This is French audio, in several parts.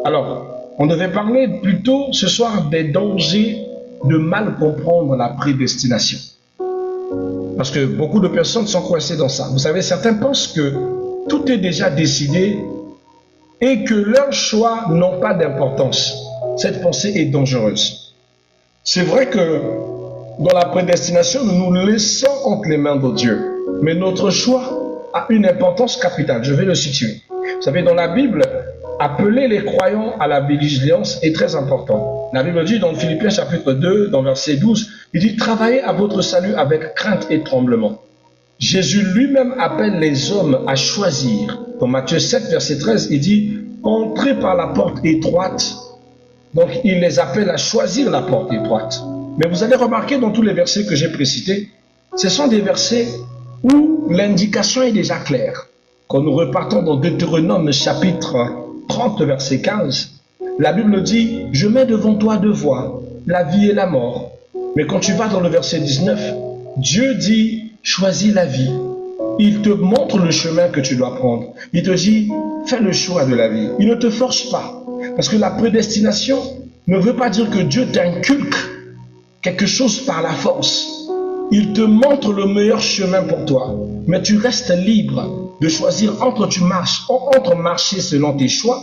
Alors, on devait parler plutôt ce soir des dangers de mal comprendre la prédestination. Parce que beaucoup de personnes sont coincées dans ça. Vous savez, certains pensent que tout est déjà décidé et que leurs choix n'ont pas d'importance. Cette pensée est dangereuse. C'est vrai que dans la prédestination, nous nous laissons entre les mains de Dieu. Mais notre choix a une importance capitale. Je vais le situer. Vous savez, dans la Bible, appeler les croyants à la vigilance est très important. La Bible dit dans Philippiens chapitre 2, dans verset 12, il dit « Travaillez à votre salut avec crainte et tremblement ». Jésus lui-même appelle les hommes à choisir. Dans Matthieu 7, verset 13, il dit « Entrez par la porte étroite ». Donc, il les appelle à choisir la porte étroite. Mais vous allez remarquer dans tous les versets que j'ai précités, ce sont des versets où l'indication est déjà claire. Quand nous repartons dans Deutéronome chapitre 30, verset 15, la Bible dit « Je mets devant toi deux voies, la vie et la mort ». Mais quand tu vas dans le verset 19, Dieu dit « Choisis la vie ». Il te montre le chemin que tu dois prendre. Il te dit « Fais le choix de la vie ». Il ne te force pas. Parce que la prédestination ne veut pas dire que Dieu t'inculque quelque chose par la force. Il te montre le meilleur chemin pour toi. Mais tu restes libre de choisir entre marcher selon tes choix,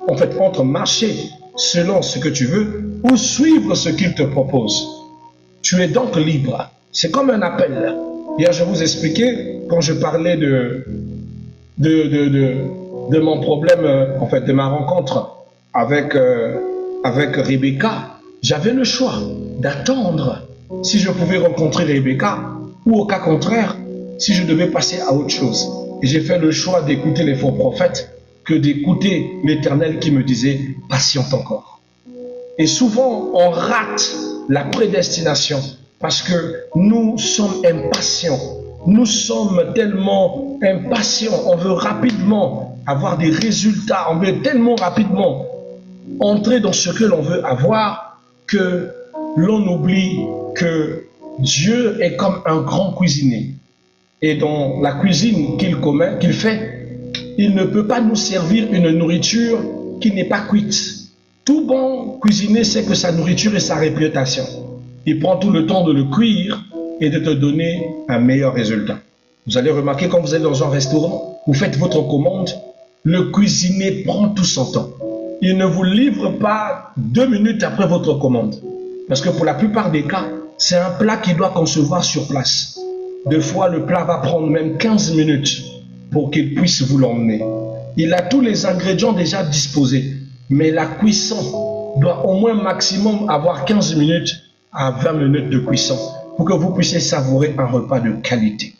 en fait, entre marcher selon ce que tu veux ou suivre ce qu'il te propose. Tu es donc libre. C'est comme un appel. Hier, je vous expliquais, quand je parlais de mon problème, en fait, de ma rencontre avec Rebecca, j'avais le choix d'attendre si je pouvais rencontrer Rebecca ou au cas contraire, si je devais passer à autre chose. Et j'ai fait le choix d'écouter les faux prophètes que d'écouter l'Éternel qui me disait « patiente encore ». Et souvent, on rate la prédestination parce que nous sommes impatients. Nous sommes tellement impatients. On veut rapidement avoir des résultats. On veut tellement rapidement entrer dans ce que l'on veut avoir que l'on oublie que Dieu est comme un grand cuisinier. Et dans la cuisine qu'il fait, il ne peut pas nous servir une nourriture qui n'est pas cuite. Tout bon cuisinier sait que sa nourriture est sa réputation. Il prend tout le temps de le cuire et de te donner un meilleur résultat. Vous allez remarquer quand vous êtes dans un restaurant, vous faites votre commande, le cuisinier prend tout son temps. Il ne vous livre pas 2 minutes après votre commande. Parce que pour la plupart des cas, c'est un plat qu'il doit concevoir sur place. Des fois, le plat va prendre même 15 minutes pour qu'il puisse vous l'emmener. Il a tous les ingrédients déjà disposés. Mais la cuisson doit au moins maximum avoir 15 minutes à 20 minutes de cuisson pour que vous puissiez savourer un repas de qualité.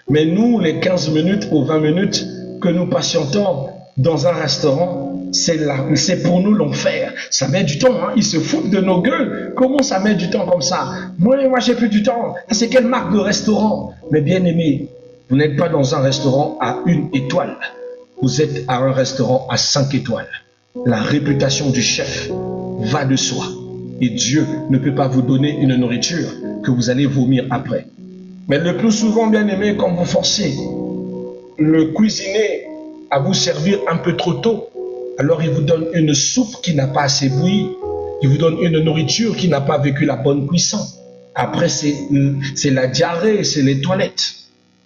Mais nous, les 15 minutes ou 20 minutes que nous patientons dans un restaurant, c'est pour nous l'enfer. Ça met du temps, hein? Ils se foutent de nos gueules. Comment ça met du temps comme ça? Moi, j'ai plus du temps. C'est quelle marque de restaurant? Mais bien aimé, vous n'êtes pas dans un restaurant à 1 étoile. Vous êtes à un restaurant à 5 étoiles. La réputation du chef va de soi. Et Dieu ne peut pas vous donner une nourriture que vous allez vomir après. Mais le plus souvent, bien aimé, quand vous forcez le cuisinier à vous servir un peu trop tôt, alors il vous donne une soupe qui n'a pas assez bouilli, il vous donne une nourriture qui n'a pas vécu la bonne cuisson. Après, c'est la diarrhée, c'est les toilettes.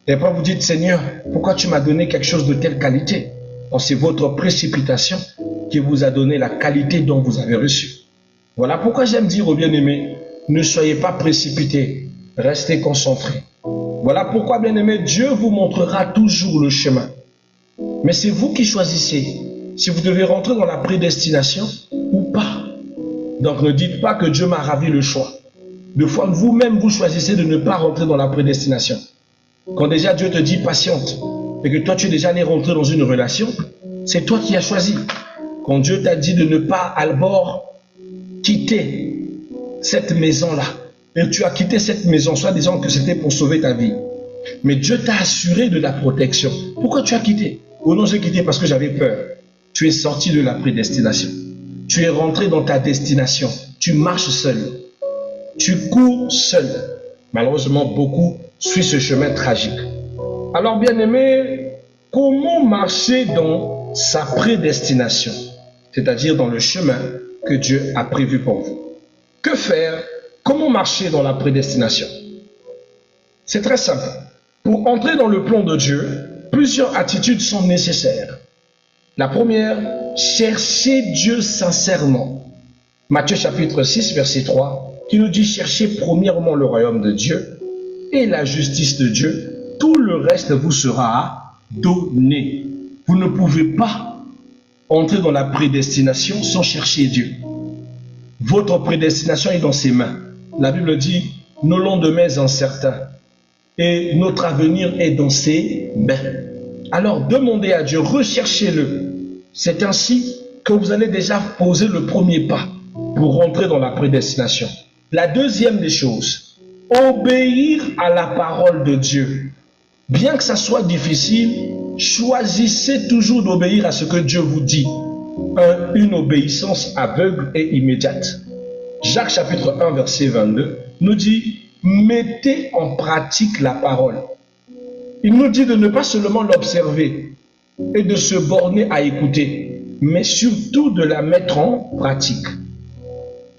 Et après, vous dites, Seigneur, pourquoi tu m'as donné quelque chose de telle qualité? C'est votre précipitation qui vous a donné la qualité dont vous avez reçu. Voilà pourquoi j'aime dire aux bien-aimés, ne soyez pas précipités, restez concentrés. Voilà pourquoi, bien-aimés, Dieu vous montrera toujours le chemin. Mais c'est vous qui choisissez si vous devez rentrer dans la prédestination ou pas. Donc ne dites pas que Dieu m'a ravi le choix. Des fois, vous-même, vous choisissez de ne pas rentrer dans la prédestination. Quand déjà Dieu te dit patiente et que toi tu es déjà allé rentrer dans une relation, c'est toi qui as choisi. Quand Dieu t'a dit de ne pas Albor quitter cette maison-là, et tu as quitté cette maison, soit disant que c'était pour sauver ta vie. Mais Dieu t'a assuré de la protection. Pourquoi tu as quitté? Oh non, j'ai quitté parce que j'avais peur. Tu es sorti de la prédestination. Tu es rentré dans ta destination. Tu marches seul. Tu cours seul. Malheureusement, beaucoup suivent ce chemin tragique. Alors, bien-aimé, comment marcher dans sa prédestination? c'est-à-dire dans le chemin que Dieu a prévu pour vous. Que faire? Comment marcher dans la prédestination? C'est très simple. Pour entrer dans le plan de Dieu, plusieurs attitudes sont nécessaires. La première, chercher Dieu sincèrement. Matthieu chapitre 6, verset 3, qui nous dit: cherchez premièrement le royaume de Dieu et la justice de Dieu, tout le reste vous sera donné. Vous ne pouvez pas entrer dans la prédestination sans chercher Dieu. Votre prédestination est dans ses mains. La Bible dit: nos lendemains incertains et notre avenir est dans ses mains. Alors demandez à Dieu, recherchez-le. C'est ainsi que vous allez déjà poser le premier pas pour rentrer dans la prédestination. La deuxième des choses, obéir à la parole de Dieu. Bien que ça soit difficile, choisissez toujours d'obéir à ce que Dieu vous dit. Une obéissance aveugle et immédiate. Jacques chapitre 1 verset 22 nous dit: mettez en pratique la parole. Il nous dit de ne pas seulement l'observer et de se borner à écouter, mais surtout de la mettre en pratique.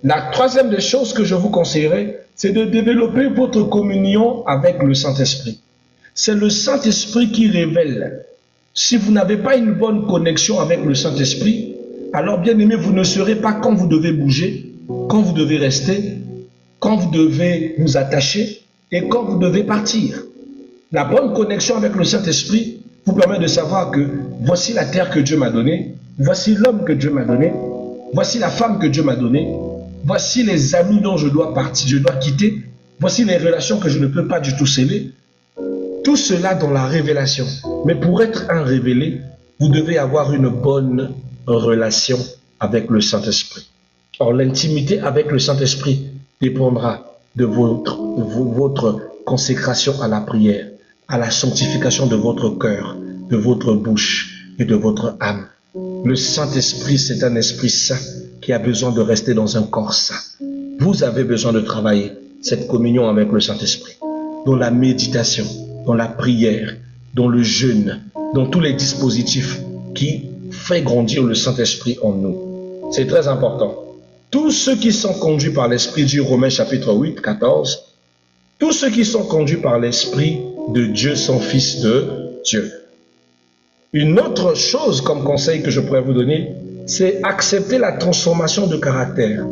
La troisième des choses que je vous conseillerais, c'est de développer votre communion avec le Saint-Esprit. C'est le Saint-Esprit qui révèle. Si vous n'avez pas une bonne connexion avec le Saint-Esprit, alors bien aimé, vous ne saurez pas quand vous devez bouger, quand vous devez rester, quand vous devez vous attacher et quand vous devez partir. La bonne connexion avec le Saint-Esprit vous permet de savoir que voici la terre que Dieu m'a donnée, voici l'homme que Dieu m'a donné, voici la femme que Dieu m'a donnée, voici les amis dont je dois partir, je dois quitter, voici les relations que je ne peux pas du tout sceller. Tout cela dans la révélation. Mais pour être un révélé, vous devez avoir une bonne relation avec le Saint-Esprit. Or, l'intimité avec le Saint-Esprit dépendra de votre consécration à la prière, à la sanctification de votre cœur, de votre bouche et de votre âme. Le Saint-Esprit, c'est un esprit saint qui a besoin de rester dans un corps saint. Vous avez besoin de travailler cette communion avec le Saint-Esprit, dans la méditation, dans la prière, dans le jeûne, dans tous les dispositifs qui font grandir le Saint-Esprit en nous. C'est très important. Tous ceux qui sont conduits par l'Esprit, dit Romains chapitre 8, 14, tous ceux qui sont conduits par l'Esprit de Dieu sont fils de Dieu. Une autre chose comme conseil que je pourrais vous donner, c'est accepter la transformation de caractère,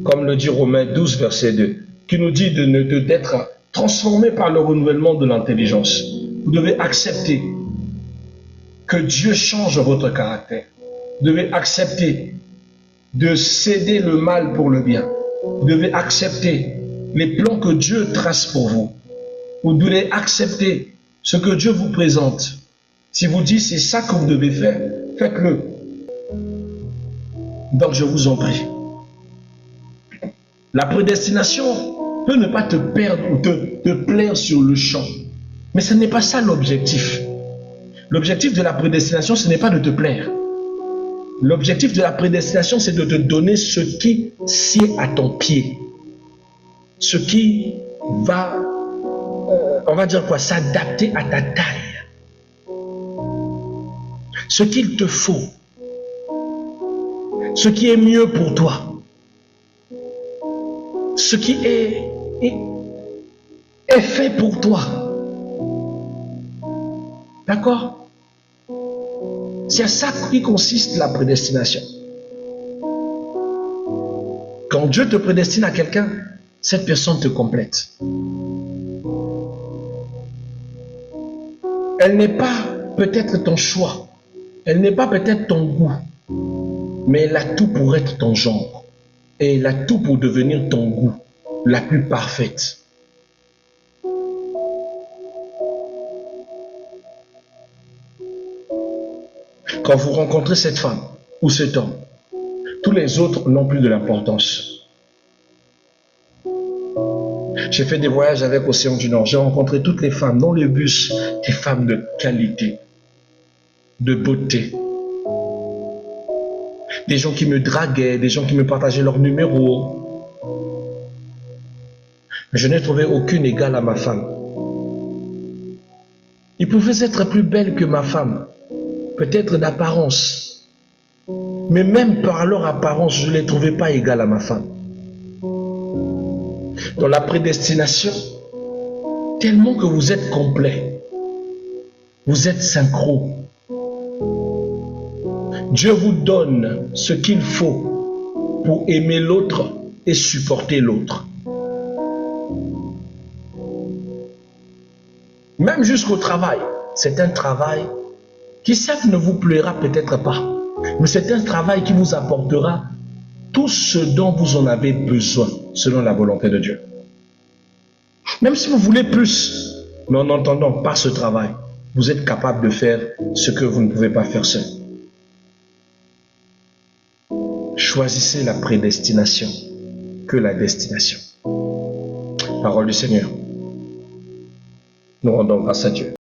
comme le dit Romains 12, verset 2, qui nous dit d'être transformé par le renouvellement de l'intelligence. Vous devez accepter que Dieu change votre caractère. Vous devez accepter de céder le mal pour le bien. Vous devez accepter les plans que Dieu trace pour vous. Vous devez accepter ce que Dieu vous présente. Si vous dites c'est ça que vous devez faire, faites-le. Donc je vous en prie. La prédestination peut ne pas te perdre ou te plaire sur le champ. Mais ce n'est pas ça l'objectif. L'objectif de la prédestination, ce n'est pas de te plaire. L'objectif de la prédestination, c'est de te donner ce qui sied à ton pied. Ce qui va, on va dire quoi, s'adapter à ta taille. Ce qu'il te faut. Ce qui est mieux pour toi. Ce qui est fait pour toi. D'accord? C'est à ça qui consiste la prédestination. Quand Dieu te prédestine à quelqu'un, cette personne te complète. Elle n'est pas peut-être ton choix. Elle n'est pas peut-être ton goût. Mais elle a tout pour être ton genre. Et elle a tout pour devenir ton goût, la plus parfaite. Quand vous rencontrez cette femme ou cet homme, tous les autres n'ont plus de l'importance. J'ai fait des voyages avec Océan du Nord. J'ai rencontré toutes les femmes dans le bus, des femmes de qualité, de beauté. Des gens qui me draguaient, des gens qui me partageaient leurs numéros. Je n'ai trouvé aucune égale à ma femme. Ils pouvaient être plus belles que ma femme. Peut-être d'apparence, Mais même par leur apparence, je ne les trouvais pas égales à ma femme. Dans la prédestination, tellement que vous êtes complet, vous êtes synchro. Dieu vous donne ce qu'il faut pour aimer l'autre et supporter l'autre. Même jusqu'au travail, c'est un travail qui certes ne vous plaira peut-être pas, mais c'est un travail qui vous apportera tout ce dont vous en avez besoin, selon la volonté de Dieu. Même si vous voulez plus, mais en entendant par ce travail, vous êtes capable de faire ce que vous ne pouvez pas faire seul. Choisissez la prédestination que la destination. Parole du Seigneur. Nous rendons grâce à Dieu.